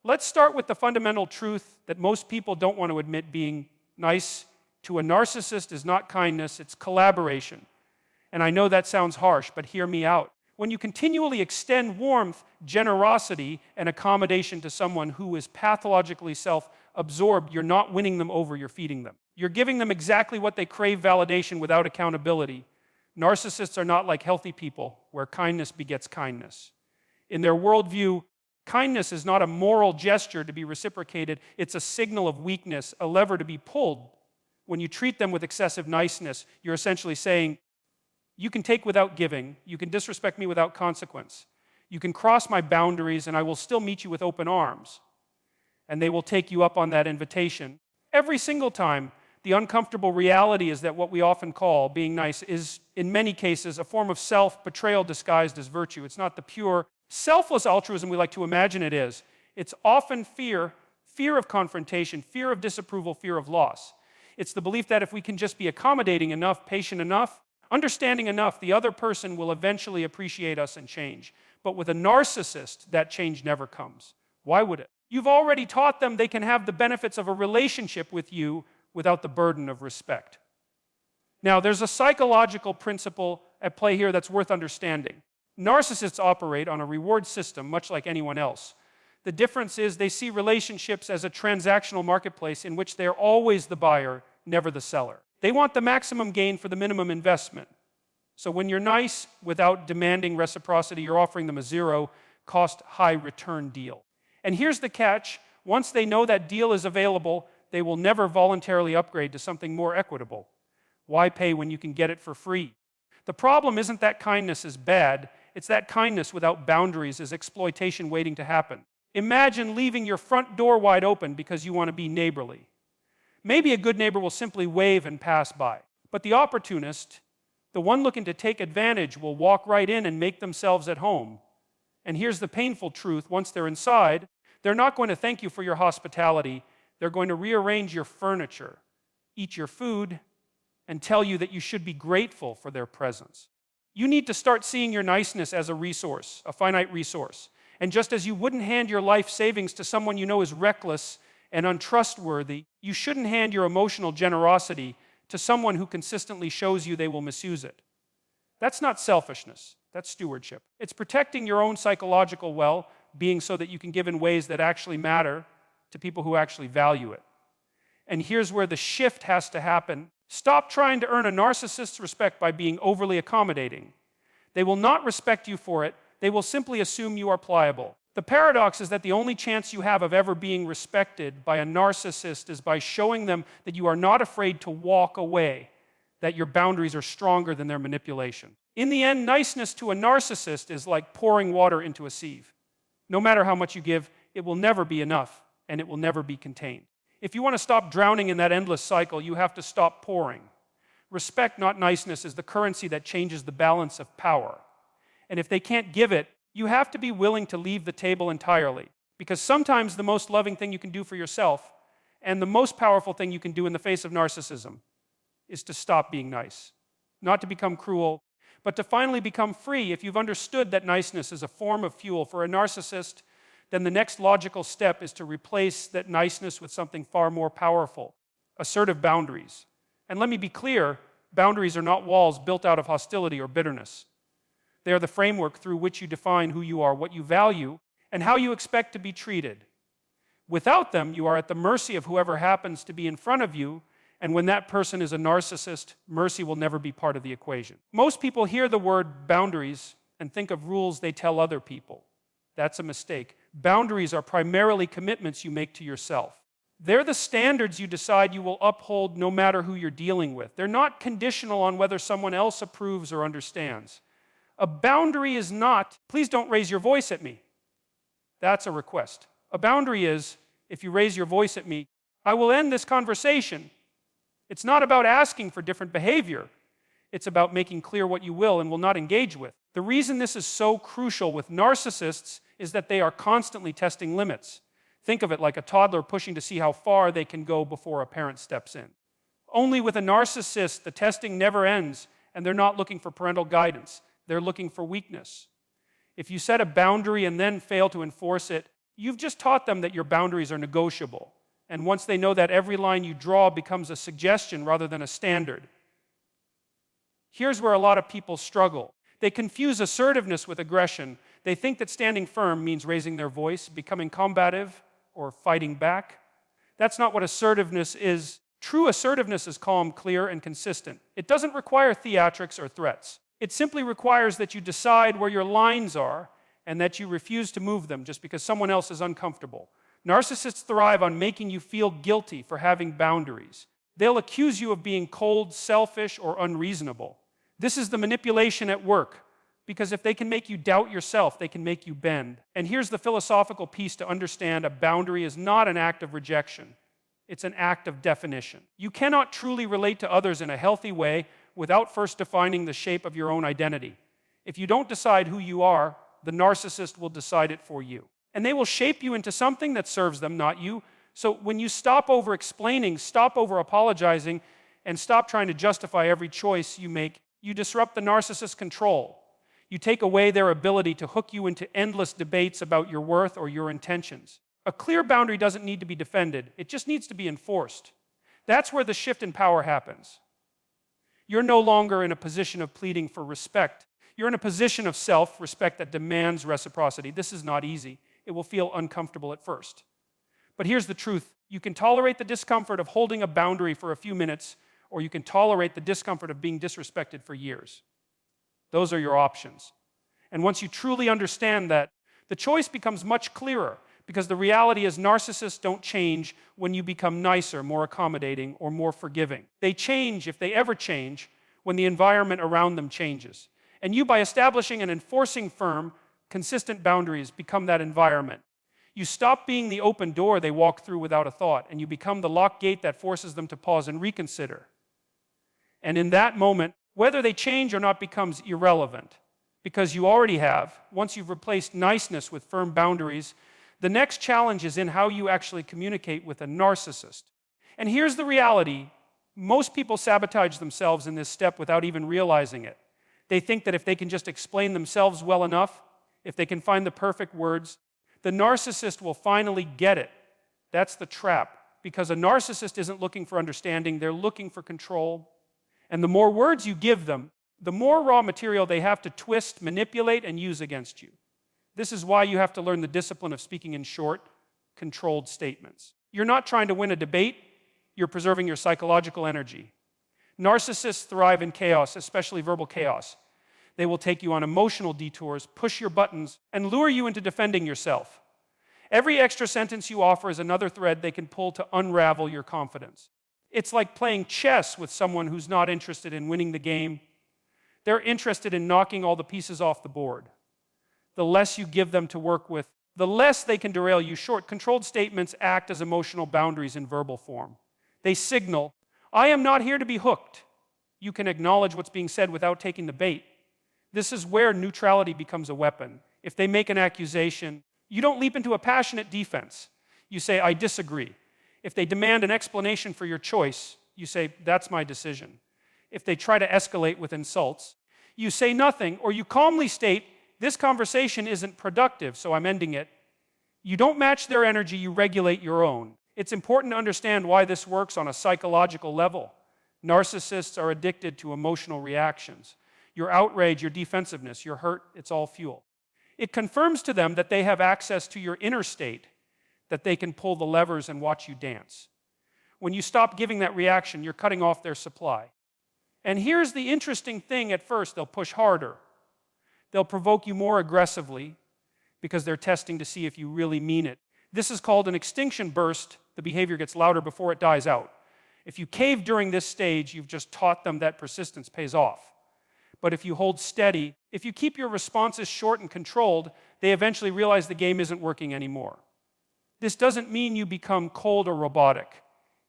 Let's start with the fundamental truth that most people don't want to admit. Being nice to a narcissist is not kindness, it's collaboration. And I know that sounds harsh, but hear me out. When you continually extend warmth, generosity, and accommodation to someone who is pathologically self-absorbed, you're not winning them over, you're feeding them. You're giving them exactly what they crave: validation without accountability. Narcissists are not like healthy people, where kindness begets kindness. In their worldview, kindness is not a moral gesture to be reciprocated, it's a signal of weakness, a lever to be pulled. When you treat them with excessive niceness, you're essentially saying, you can take without giving, you can disrespect me without consequence, you can cross my boundaries and I will still meet you with open arms. And they will take you up on that invitation. Every single time. The uncomfortable reality is that what we often call being nice is, in many cases, a form of self-betrayal disguised as virtue. It's not the pure, selfless altruism we like to imagine it is. It's often fear of confrontation, fear of disapproval, fear of loss. It's the belief that if we can just be accommodating enough, patient enough, understanding enough, the other person will eventually appreciate us and change. But with a narcissist, that change never comes. Why would it? You've already taught them they can have the benefits of a relationship with you without the burden of respect. Now, there's a psychological principle at play here that's worth understanding. Narcissists operate on a reward system, much like anyone else. The difference is they see relationships as a transactional marketplace in which they're always the buyer, never the seller. They want the maximum gain for the minimum investment. So when you're nice without demanding reciprocity, you're offering them a zero-cost, high-return deal. And here's the catch. Once they know that deal is available, they will never voluntarily upgrade to something more equitable. Why pay when you can get it for free? The problem isn't that kindness is bad, it's that kindness without boundaries is exploitation waiting to happen. Imagine leaving your front door wide open because you want to be neighborly. Maybe a good neighbor will simply wave and pass by. But the opportunist, the one looking to take advantage, will walk right in and make themselves at home. And here's the painful truth: once they're inside, they're not going to thank you for your hospitality. They're going to rearrange your furniture, eat your food, and tell you that you should be grateful for their presence. You need to start seeing your niceness as a resource, a finite resource. And just as you wouldn't hand your life savings to someone you know is reckless and untrustworthy, you shouldn't hand your emotional generosity to someone who consistently shows you they will misuse it. That's not selfishness, that's stewardship. It's protecting your own psychological well-being so that you can give in ways that actually matter to people who actually value it. And here's where the shift has to happen. Stop trying to earn a narcissist's respect by being overly accommodating. They will not respect you for it. They will simply assume you are pliable. The paradox is that the only chance you have of ever being respected by a narcissist is by showing them that you are not afraid to walk away, that your boundaries are stronger than their manipulation. In the end, niceness to a narcissist is like pouring water into a sieve. No matter how much you give, it will never be enough, and it will never be contained. If you want to stop drowning in that endless cycle, you have to stop pouring. Respect, not niceness, is the currency that changes the balance of power. And if they can't give it, you have to be willing to leave the table entirely. Because sometimes the most loving thing you can do for yourself, and the most powerful thing you can do in the face of narcissism, is to stop being nice. Not to become cruel, but to finally become free. If you've understood that niceness is a form of fuel for a narcissist, then the next logical step is to replace that niceness with something far more powerful: assertive boundaries. And let me be clear, boundaries are not walls built out of hostility or bitterness. They are the framework through which you define who you are, what you value, and how you expect to be treated. Without them, you are at the mercy of whoever happens to be in front of you, and when that person is a narcissist, mercy will never be part of the equation. Most people hear the word boundaries and think of rules they tell other people. That's a mistake. Boundaries are primarily commitments you make to yourself. They're the standards you decide you will uphold no matter who you're dealing with. They're not conditional on whether someone else approves or understands. A boundary is not, please don't raise your voice at me. That's a request. A boundary is, if you raise your voice at me, I will end this conversation. It's not about asking for different behavior. It's about making clear what you will and will not engage with. The reason this is so crucial with narcissists is that they are constantly testing limits. Think of it like a toddler pushing to see how far they can go before a parent steps in. Only with a narcissist, the testing never ends, and they're not looking for parental guidance. They're looking for weakness. If you set a boundary and then fail to enforce it, You've just taught them that your boundaries are negotiable. And once they know that, every line you draw becomes a suggestion rather than a standard. Here's where a lot of people struggle. They confuse assertiveness with aggression. They think that standing firm means raising their voice, becoming combative, or fighting back. That's not what assertiveness is. True assertiveness is calm, clear, and consistent. It doesn't require theatrics or threats. It simply requires that you decide where your lines are and that you refuse to move them just because someone else is uncomfortable. Narcissists thrive on making you feel guilty for having boundaries. They'll accuse you of being cold, selfish, or unreasonable. This is the manipulation at work, because if they can make you doubt yourself, they can make you bend. And here's the philosophical piece to understand: a boundary is not an act of rejection. It's an act of definition. You cannot truly relate to others in a healthy way without first defining the shape of your own identity. If you don't decide who you are, the narcissist will decide it for you. And they will shape you into something that serves them, not you. So when you stop over-explaining, stop over-apologizing, and stop trying to justify every choice you make, you disrupt the narcissist's control. You take away their ability to hook you into endless debates about your worth or your intentions. A clear boundary doesn't need to be defended. It just needs to be enforced. That's where the shift in power happens. You're no longer in a position of pleading for respect. You're in a position of self-respect that demands reciprocity. This is not easy. It will feel uncomfortable at first. But here's the truth. You can tolerate the discomfort of holding a boundary for a few minutes, or you can tolerate the discomfort of being disrespected for years. Those are your options. And once you truly understand that, the choice becomes much clearer, because the reality is narcissists don't change when you become nicer, more accommodating, or more forgiving. They change, if they ever change, when the environment around them changes. And you, by establishing and enforcing firm, consistent boundaries, become that environment. You stop being the open door they walk through without a thought, and you become the locked gate that forces them to pause and reconsider. And in that moment, whether they change or not becomes irrelevant, because you already have. Once you've replaced niceness with firm boundaries, the next challenge is in how you actually communicate with a narcissist. And here's the reality. Most people sabotage themselves in this step without even realizing it. They think that if they can just explain themselves well enough, if they can find the perfect words, the narcissist will finally get it. That's the trap. Because a narcissist isn't looking for understanding, they're looking for control. And the more words you give them, the more raw material they have to twist, manipulate, and use against you. This is why you have to learn the discipline of speaking in short, controlled statements. You're not trying to win a debate, you're preserving your psychological energy. Narcissists thrive in chaos, especially verbal chaos. They will take you on emotional detours, push your buttons, and lure you into defending yourself. Every extra sentence you offer is another thread they can pull to unravel your confidence. It's like playing chess with someone who's not interested in winning the game. They're interested in knocking all the pieces off the board. The less you give them to work with, the less they can derail you short. Controlled statements act as emotional boundaries in verbal form. They signal, I am not here to be hooked. You can acknowledge what's being said without taking the bait. This is where neutrality becomes a weapon. If they make an accusation, you don't leap into a passionate defense. You say, I disagree. If they demand an explanation for your choice, you say, that's my decision. If they try to escalate with insults, you say nothing, or you calmly state, this conversation isn't productive, so I'm ending it. You don't match their energy, you regulate your own. It's important to understand why this works on a psychological level. Narcissists are addicted to emotional reactions. Your outrage, your defensiveness, your hurt, it's all fuel. It confirms to them that they have access to your inner state, that they can pull the levers and watch you dance. When you stop giving that reaction, you're cutting off their supply. And here's the interesting thing: at first, they'll push harder. They'll provoke you more aggressively because they're testing to see if you really mean it. This is called an extinction burst. The behavior gets louder before it dies out. If you cave during this stage, you've just taught them that persistence pays off. But if you hold steady, if you keep your responses short and controlled, they eventually realize the game isn't working anymore. This doesn't mean you become cold or robotic.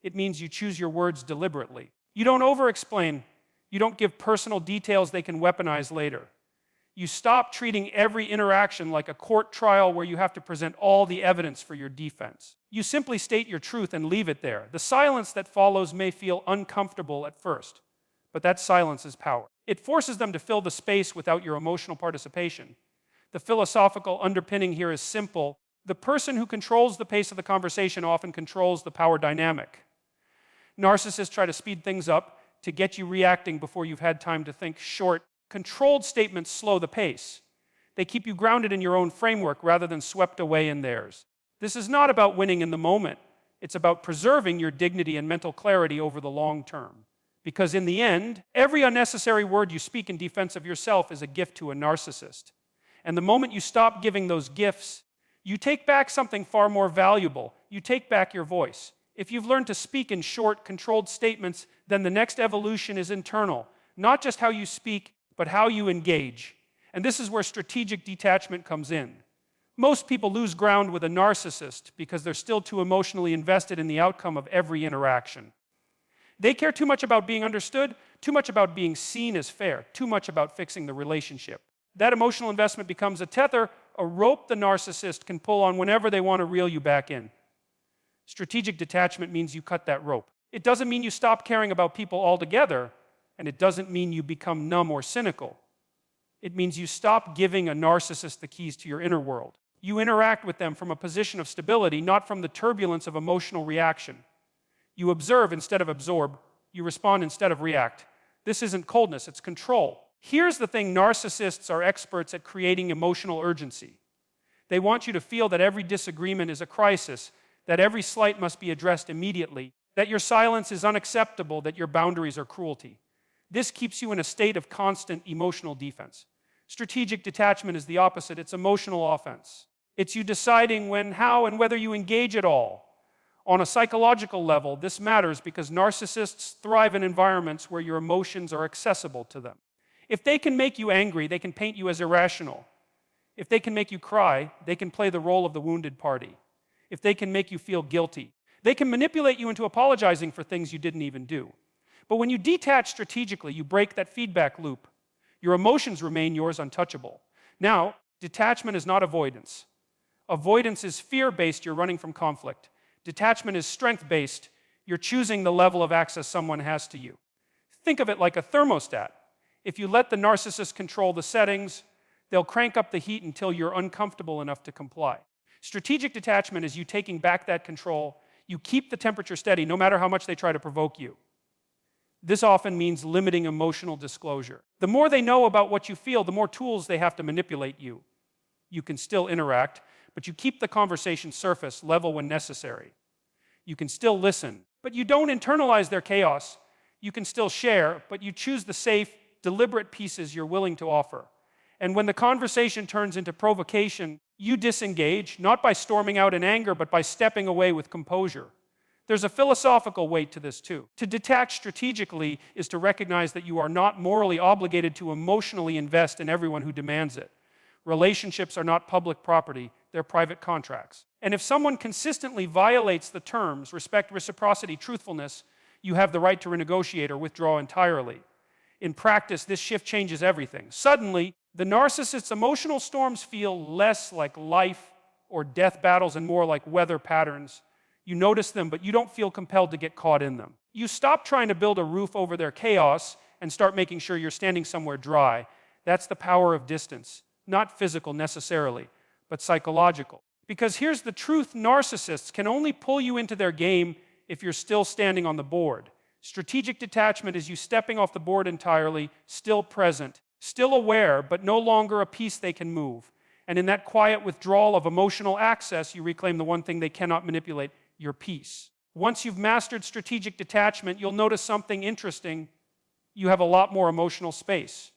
It means you choose your words deliberately. You don't over-explain. You don't give personal details they can weaponize later. You stop treating every interaction like a court trial where you have to present all the evidence for your defense. You simply state your truth and leave it there. The silence that follows may feel uncomfortable at first, but that silence is power. It forces them to fill the space without your emotional participation. The philosophical underpinning here is simple. The person who controls the pace of the conversation often controls the power dynamic. Narcissists try to speed things up to get you reacting before you've had time to think. Short, controlled statements slow the pace. They keep you grounded in your own framework rather than swept away in theirs. This is not about winning in the moment. It's about preserving your dignity and mental clarity over the long term. Because in the end, every unnecessary word you speak in defense of yourself is a gift to a narcissist. And the moment you stop giving those gifts, you take back something far more valuable. You take back your voice. If you've learned to speak in short, controlled statements, then the next evolution is internal. Not just how you speak, but how you engage. And this is where strategic detachment comes in. Most people lose ground with a narcissist because they're still too emotionally invested in the outcome of every interaction. They care too much about being understood, too much about being seen as fair, too much about fixing the relationship. That emotional investment becomes a tether, a rope the narcissist can pull on whenever they want to reel you back in. Strategic detachment means you cut that rope. It doesn't mean you stop caring about people altogether, and it doesn't mean you become numb or cynical. It means you stop giving a narcissist the keys to your inner world. You interact with them from a position of stability, not from the turbulence of emotional reaction. You observe instead of absorb. You respond instead of react. This isn't coldness, it's control. Here's the thing, narcissists are experts at creating emotional urgency. They want you to feel that every disagreement is a crisis, that every slight must be addressed immediately, that your silence is unacceptable, that your boundaries are cruelty. This keeps you in a state of constant emotional defense. Strategic detachment is the opposite. It's emotional offense. It's you deciding when, how, and whether you engage at all. On a psychological level, this matters because narcissists thrive in environments where your emotions are accessible to them. If they can make you angry, they can paint you as irrational. If they can make you cry, they can play the role of the wounded party. If they can make you feel guilty, they can manipulate you into apologizing for things you didn't even do. But when you detach strategically, you break that feedback loop. Your emotions remain yours untouchable. Now, detachment is not avoidance. Avoidance is fear-based, you're running from conflict. Detachment is strength-based, you're choosing the level of access someone has to you. Think of it like a thermostat. If you let the narcissist control the settings, they'll crank up the heat until you're uncomfortable enough to comply. Strategic detachment is you taking back that control. You keep the temperature steady no matter how much they try to provoke you. This often means limiting emotional disclosure. The more they know about what you feel, the more tools they have to manipulate you. You can still interact, but you keep the conversation surface level when necessary. You can still listen, but you don't internalize their chaos. You can still share, but you choose the safe, deliberate pieces you're willing to offer. And when the conversation turns into provocation, you disengage, not by storming out in anger, but by stepping away with composure. There's a philosophical weight to this too. To detach strategically is to recognize that you are not morally obligated to emotionally invest in everyone who demands it. Relationships are not public property, they're private contracts. And if someone consistently violates the terms, respect, reciprocity, truthfulness, you have the right to renegotiate or withdraw entirely. In practice, this shift changes everything. Suddenly, the narcissist's emotional storms feel less like life or death battles and more like weather patterns. You notice them, but you don't feel compelled to get caught in them. You stop trying to build a roof over their chaos and start making sure you're standing somewhere dry. That's the power of distance. Not physical necessarily, but psychological. Because here's the truth, narcissists can only pull you into their game if you're still standing on the board. Strategic detachment is you stepping off the board entirely, still present, still aware, but no longer a piece they can move. And in that quiet withdrawal of emotional access, you reclaim the one thing they cannot manipulate, your peace. Once you've mastered strategic detachment, you'll notice something interesting. You have a lot more emotional space.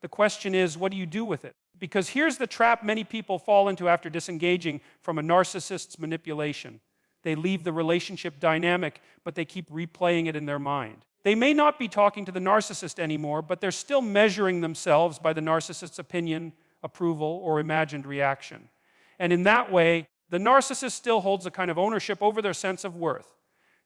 The question is, what do you do with it? Because here's the trap many people fall into after disengaging from a narcissist's manipulation. They leave the relationship dynamic, but they keep replaying it in their mind. They may not be talking to the narcissist anymore, but they're still measuring themselves by the narcissist's opinion, approval, or imagined reaction. And in that way, the narcissist still holds a kind of ownership over their sense of worth.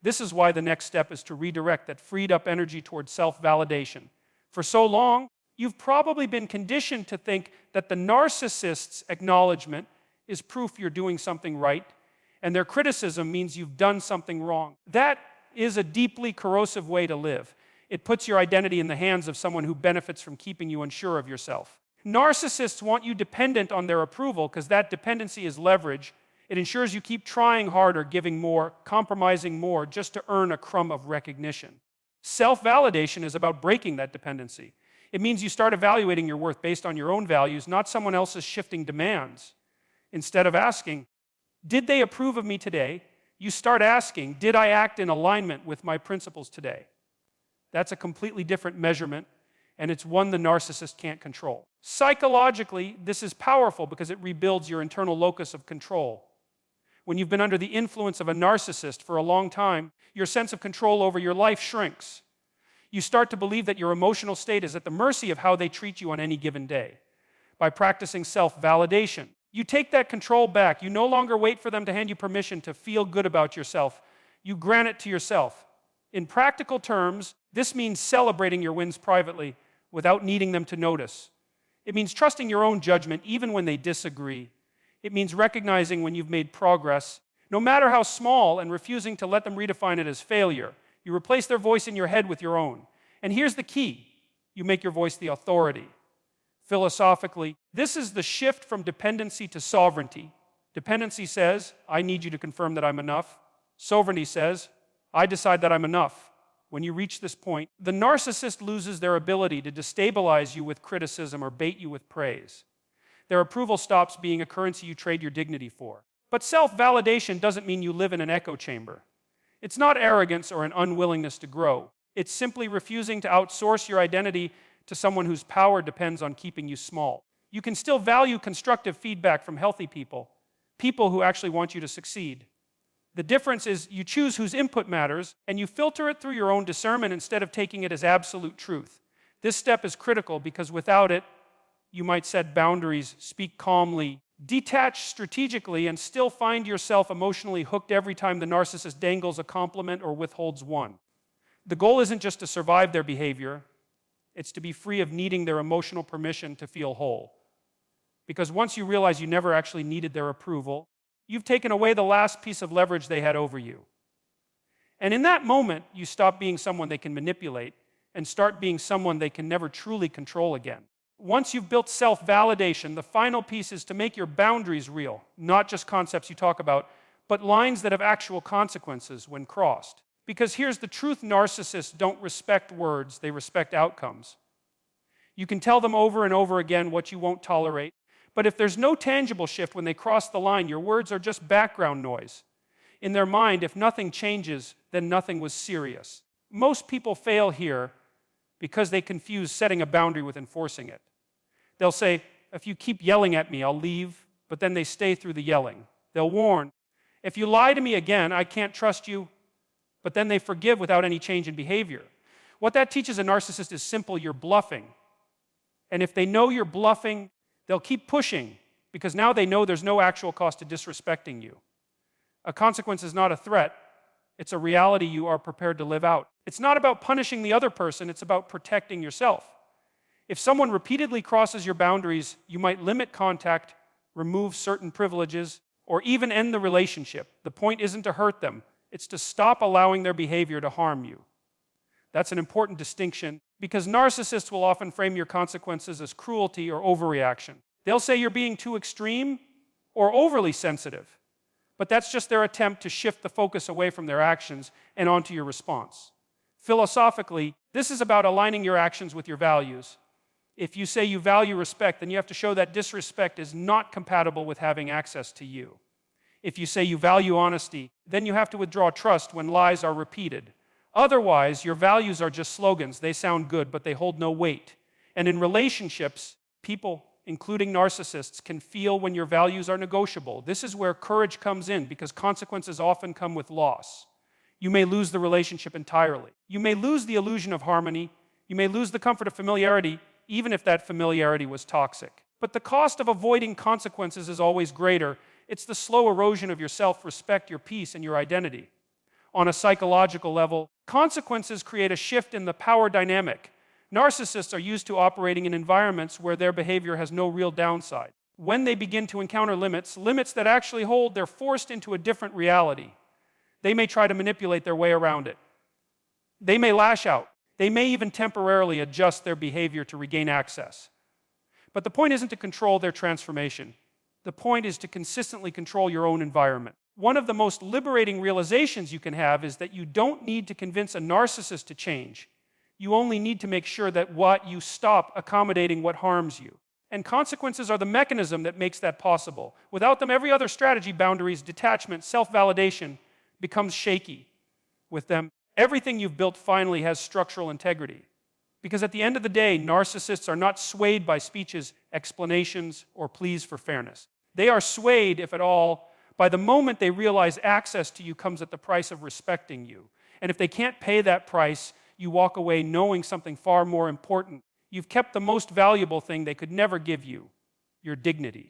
This is why the next step is to redirect that freed up energy towards self-validation. For so long, you've probably been conditioned to think that the narcissist's acknowledgement is proof you're doing something right, and their criticism means you've done something wrong. That is a deeply corrosive way to live. It puts your identity in the hands of someone who benefits from keeping you unsure of yourself. Narcissists want you dependent on their approval because that dependency is leverage, It ensures you keep trying harder, giving more, compromising more, just to earn a crumb of recognition. Self-validation is about breaking that dependency. It means you start evaluating your worth based on your own values, not someone else's shifting demands. Instead of asking, did they approve of me today? You start asking, did I act in alignment with my principles today? That's a completely different measurement, and it's one the narcissist can't control. Psychologically, this is powerful because it rebuilds your internal locus of control. When you've been under the influence of a narcissist for a long time, your sense of control over your life shrinks. You start to believe that your emotional state is at the mercy of how they treat you on any given day. By practicing self-validation, you take that control back. You no longer wait for them to hand you permission to feel good about yourself. You grant it to yourself. In practical terms, this means celebrating your wins privately without needing them to notice. It means trusting your own judgment even when they disagree. It means recognizing when you've made progress, no matter how small, and refusing to let them redefine it as failure. You replace their voice in your head with your own. And here's the key. You make your voice the authority. Philosophically, this is the shift from dependency to sovereignty. Dependency says, I need you to confirm that I'm enough. Sovereignty says, I decide that I'm enough. When you reach this point, the narcissist loses their ability to destabilize you with criticism or bait you with praise. Their approval stops being a currency you trade your dignity for. But self-validation doesn't mean you live in an echo chamber. It's not arrogance or an unwillingness to grow. It's simply refusing to outsource your identity to someone whose power depends on keeping you small. You can still value constructive feedback from healthy people, people who actually want you to succeed. The difference is you choose whose input matters, and you filter it through your own discernment instead of taking it as absolute truth. This step is critical because without it, you might set boundaries, speak calmly, detach strategically, and still find yourself emotionally hooked every time the narcissist dangles a compliment or withholds one. The goal isn't just to survive their behavior, it's to be free of needing their emotional permission to feel whole. Because once you realize you never actually needed their approval, you've taken away the last piece of leverage they had over you. And in that moment, you stop being someone they can manipulate and start being someone they can never truly control again. Once you've built self-validation, the final piece is to make your boundaries real, not just concepts you talk about, but lines that have actual consequences when crossed. Because here's the truth, narcissists don't respect words, they respect outcomes. You can tell them over and over again what you won't tolerate, but if there's no tangible shift when they cross the line, your words are just background noise. In their mind, if nothing changes, then nothing was serious. Most people fail here because they confuse setting a boundary with enforcing it. They'll say, if you keep yelling at me, I'll leave, but then they stay through the yelling. They'll warn, if you lie to me again, I can't trust you, but then they forgive without any change in behavior. What that teaches a narcissist is simple, you're bluffing. And if they know you're bluffing, they'll keep pushing because now they know there's no actual cost to disrespecting you. A consequence is not a threat. It's a reality you are prepared to live out. It's not about punishing the other person, it's about protecting yourself. If someone repeatedly crosses your boundaries, you might limit contact, remove certain privileges, or even end the relationship. The point isn't to hurt them, it's to stop allowing their behavior to harm you. That's an important distinction because narcissists will often frame your consequences as cruelty or overreaction. They'll say you're being too extreme or overly sensitive, but that's just their attempt to shift the focus away from their actions and onto your response. Philosophically, this is about aligning your actions with your values. If you say you value respect, then you have to show that disrespect is not compatible with having access to you. If you say you value honesty, then you have to withdraw trust when lies are repeated. Otherwise, your values are just slogans. They sound good, but they hold no weight. And in relationships, people, including narcissists, can feel when your values are negotiable. This is where courage comes in because consequences often come with loss. You may lose the relationship entirely. You may lose the illusion of harmony. You may lose the comfort of familiarity, even if that familiarity was toxic. But the cost of avoiding consequences is always greater. It's the slow erosion of your self-respect, your peace, and your identity. On a psychological level, consequences create a shift in the power dynamic. Narcissists are used to operating in environments where their behavior has no real downside. When they begin to encounter limits that actually hold, they're forced into a different reality. They may try to manipulate their way around it. They may lash out. They may even temporarily adjust their behavior to regain access. But the point isn't to control their transformation. The point is to consistently control your own environment. One of the most liberating realizations you can have is that you don't need to convince a narcissist to change. You only need to make sure that you stop accommodating what harms you. And consequences are the mechanism that makes that possible. Without them, every other strategy, boundaries, detachment, self-validation, becomes shaky. With them, everything you've built finally has structural integrity. Because at the end of the day, narcissists are not swayed by speeches, explanations, or pleas for fairness. They are swayed, if at all, by the moment they realize access to you comes at the price of respecting you. And if they can't pay that price, you walk away knowing something far more important. You've kept the most valuable thing they could never give you, your dignity.